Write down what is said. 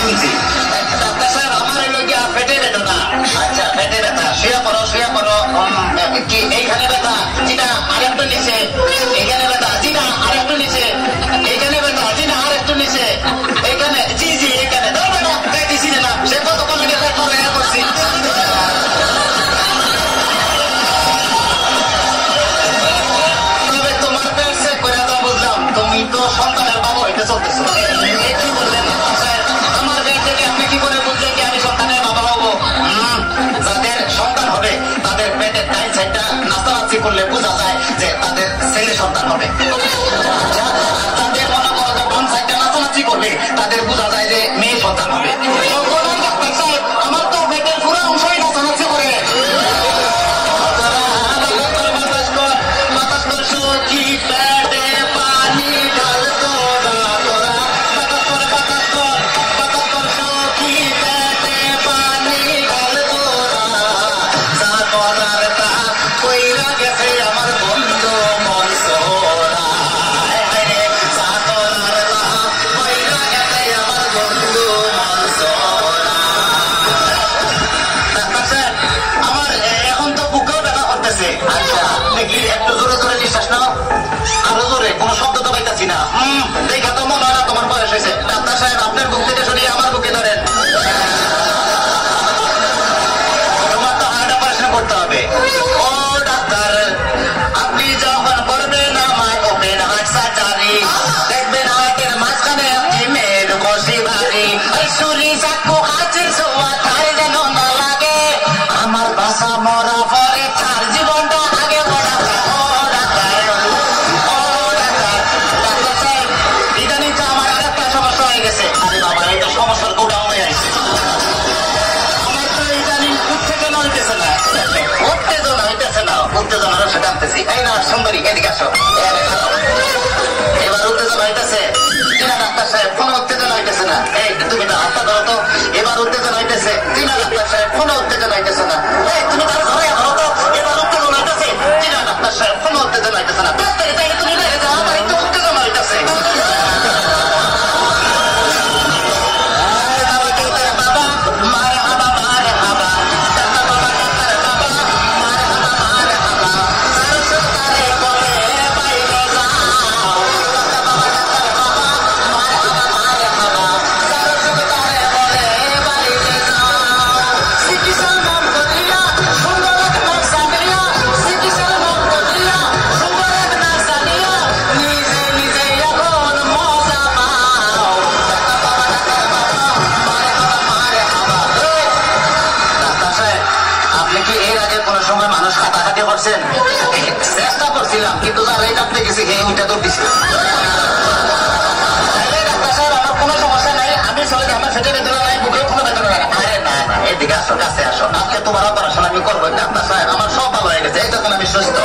শুনছি। ডাক্তার সাহেব আমার হইলো গিয়া পেটে ব্যথা। আচ্ছা পেটে ব্যথা, শুয়ে পড়ো শুয়ে পড়ো। কি এইখানে ব্যথা? যেটা আরেকটু নিচে। এইখানে ব্যথা? যেটা আরেকটু নিচে। এইখানে ব্যথা? যেটা আরেকটু নিচে। এইখানে? জি জি এইখানে। দিছি না সে কতক্ষণ লেগে করছি। তবে তোমার পেট চেক করে তো বুঝলাম তুমি তো সন্তানের বাবা হইতে চলতেছো। কি বললেন আমার পেট থেকে আপনি কি করে বুঝলেন কি আমি সন্তানের বাবা হবো? যাদের সন্তান হবে তাদের পেটের ডাইন সাইডটা নাচানাচি করলে বোঝা যায় যে তাদের ছেলে সন্তান হবে। তাদের মনে করো যে বাম সাইডটা নাচানাচি করবে তাদের বোঝা যায় যে মেয়ে সন্তান হবে। আমার তো পেটের পুরো অংশই নাচানাচি করে। কি পেটে পানি ঢালতো না তোরা, কি পেটে পানি ঢালতো না, যা করার তা কইরা গেছে আমার বন্ধু মনসোরা। যা করার তা কইরা গেছে আমার বন্ধু মনসোরা। আমার এখন তো বুকেও ব্যথা করতেছে। আচ্ছা দেখি একটু জোরে জোরে নিঃশ্বাস নাও, আরো জোরে। কোনো শব্দ তো পাইতেছি না। দেখা তো মনে হয় না তোমার বয়স হয়েছে। ডাক্তার সাহেব আপনার বুক থেকে সরিয়ে আমার বুকে ধরেন। তোমার তো হার্ট অপারেশন করতে হবে। ও ডাক্তার আপনি যখন করবেন আমায় ওপেন হার্ট সার্জারি, দেখবেন হার্টের মাঝখানে ফিমেল কষি ভারী, ছুরি চাকু কাচের ছোঁয়া তার যেন না লাগে, আমার বাসা মরা পরে তার জীবনটা আগে বড়া। ও ডাক্তার ইদানিং তো আমার আরেকটা সমস্যা হয়ে গেছে। আরে বাবা এটা সমস্যার গোডাউন হয়ে আসছে। আমার তো ইদানিং উত্তেজনা হইতেছে না, উত্তেজনা রসে টানতেছি। এই না সুন্দরী এদিকে আসো। এবার উত্তেজনা হইতেছে কিনা ডাক্তার সাহেব? কোনো উত্তেজনা হইতেছে না। এই তুমি তো হাতটা ধরো তো। এবার উত্তেজনা হইতেছে কিনা ডাক্তার সাহেব? কোনো উত্তেজনা হইতেছে না। এই তুমি তার ঘরে ধরো তো। এবার উত্তেজনা হইতেছে কিনা ডাক্তার সাহেব? কোনো উত্তেজনা হইতেছে না। তুমি বেড়ে যাও, আমার একটু উত্তেজনা হইতেছে। চেষ্টা করছিলাম কিন্তু যারাই কাঁপতে গেছি হে ওইটা তো দিছে। ডাক্তার সাহেব আমার কোনো সমস্যা নাই, আমি চলে যাই, আমার সেটা বেতন নাই, বুকেও কোনো বেতন নাই। আরে না না এদিকে আসো, কাছে আসো, আজকে তোমার অপারেশন আমি করবো। ডাক্তার সাহেব আমার সব ভালো হয়ে গেছে, এই তখন আমি সুস্থ।